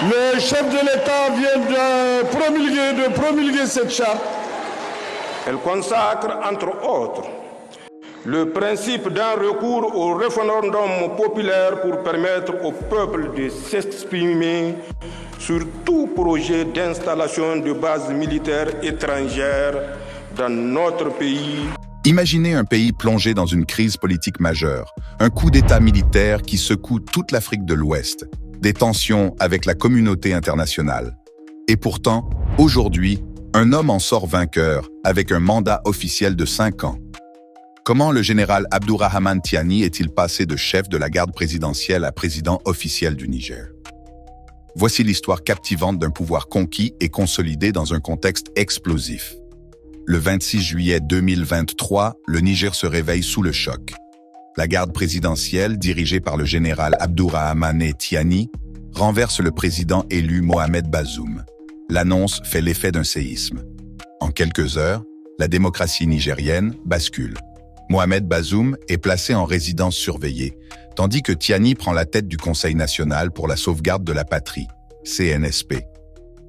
Le chef de l'État vient de promulguer cette charte. Elle consacre, entre autres, le principe d'un recours au référendum populaire pour permettre au peuple de s'exprimer sur tout projet d'installation de bases militaires étrangères dans notre pays. Imaginez un pays plongé dans une crise politique majeure, un coup d'État militaire qui secoue toute l'Afrique de l'Ouest, des tensions avec la communauté internationale. Et pourtant, aujourd'hui, un homme en sort vainqueur avec un mandat officiel de 5 ans. Comment le général Abdourahmane Tiani est-il passé de chef de la garde présidentielle à président officiel du Niger? Voici l'histoire captivante d'un pouvoir conquis et consolidé dans un contexte explosif. Le 26 juillet 2023, le Niger se réveille sous le choc. La garde présidentielle, dirigée par le général Abdourahmane Tiani, renverse le président élu Mohamed Bazoum. L'annonce fait l'effet d'un séisme. En quelques heures, la démocratie nigérienne bascule. Mohamed Bazoum est placé en résidence surveillée, tandis que Tiani prend la tête du Conseil national pour la sauvegarde de la patrie, CNSP.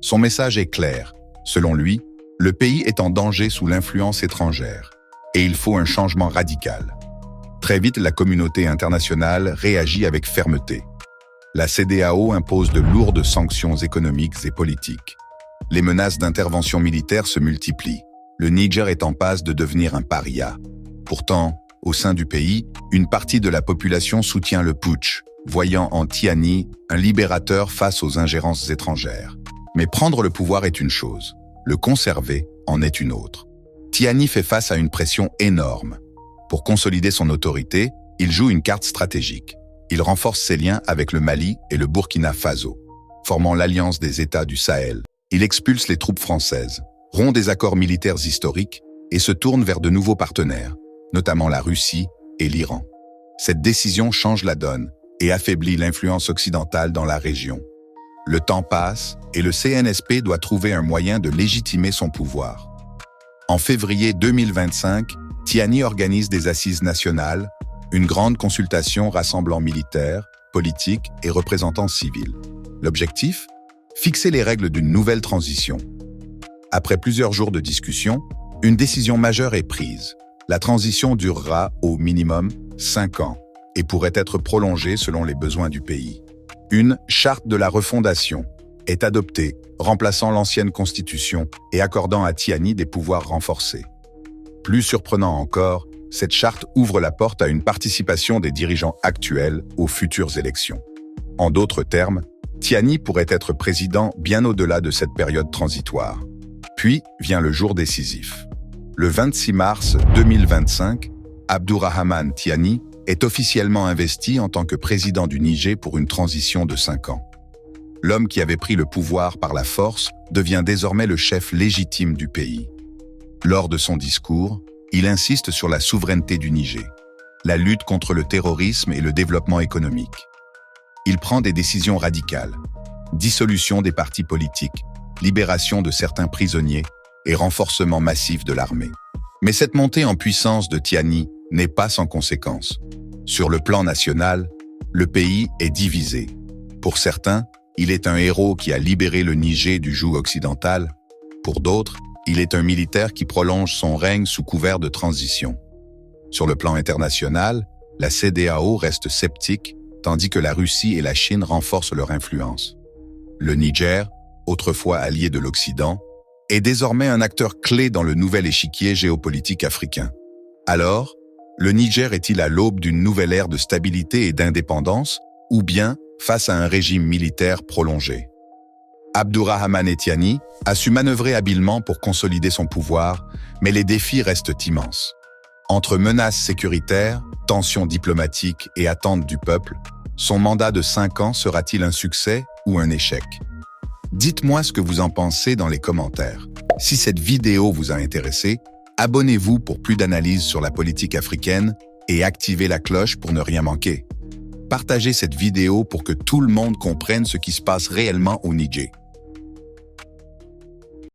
Son message est clair. Selon lui, le pays est en danger sous l'influence étrangère, et il faut un changement radical. Très vite, la communauté internationale réagit avec fermeté. La CEDEAO impose de lourdes sanctions économiques et politiques. Les menaces d'intervention militaire se multiplient. Le Niger est en passe de devenir un paria. Pourtant, au sein du pays, une partie de la population soutient le putsch, voyant en Tiani un libérateur face aux ingérences étrangères. Mais prendre le pouvoir est une chose, le conserver en est une autre. Tiani fait face à une pression énorme. Pour consolider son autorité, il joue une carte stratégique. Il renforce ses liens avec le Mali et le Burkina Faso. Formant l'Alliance des États du Sahel, il expulse les troupes françaises, rompt des accords militaires historiques et se tourne vers de nouveaux partenaires, notamment la Russie et l'Iran. Cette décision change la donne et affaiblit l'influence occidentale dans la région. Le temps passe et le CNSP doit trouver un moyen de légitimer son pouvoir. En février 2025, Tiani organise des assises nationales, une grande consultation rassemblant militaires, politiques et représentants civils. L'objectif ? Fixer les règles d'une nouvelle transition. Après plusieurs jours de discussion, une décision majeure est prise. La transition durera au minimum 5 ans et pourrait être prolongée selon les besoins du pays. Une charte de la refondation est adoptée, remplaçant l'ancienne constitution et accordant à Tiani des pouvoirs renforcés. Plus surprenant encore, cette charte ouvre la porte à une participation des dirigeants actuels aux futures élections. En d'autres termes, Tiani pourrait être président bien au-delà de cette période transitoire. Puis vient le jour décisif. Le 26 mars 2025, Abdourahmane Tiani est officiellement investi en tant que président du Niger pour une transition de 5 ans. L'homme qui avait pris le pouvoir par la force devient désormais le chef légitime du pays. Lors de son discours, il insiste sur la souveraineté du Niger, la lutte contre le terrorisme et le développement économique. Il prend des décisions radicales, dissolution des partis politiques, libération de certains prisonniers et renforcement massif de l'armée. Mais cette montée en puissance de Tiani n'est pas sans conséquences. Sur le plan national, le pays est divisé. Pour certains, il est un héros qui a libéré le Niger du joug occidental. Pour d'autres, il est un militaire qui prolonge son règne sous couvert de transition. Sur le plan international, la CEDEAO reste sceptique, tandis que la Russie et la Chine renforcent leur influence. Le Niger, autrefois allié de l'Occident, est désormais un acteur clé dans le nouvel échiquier géopolitique africain. Alors, le Niger est-il à l'aube d'une nouvelle ère de stabilité et d'indépendance, ou bien face à un régime militaire prolongé? Abdourahmane Tiani a su manœuvrer habilement pour consolider son pouvoir, mais les défis restent immenses. Entre menaces sécuritaires, tensions diplomatiques et attentes du peuple, son mandat de 5 ans sera-t-il un succès ou un échec? Dites-moi ce que vous en pensez dans les commentaires. Si cette vidéo vous a intéressé, abonnez-vous pour plus d'analyses sur la politique africaine et activez la cloche pour ne rien manquer. Partagez cette vidéo pour que tout le monde comprenne ce qui se passe réellement au Niger.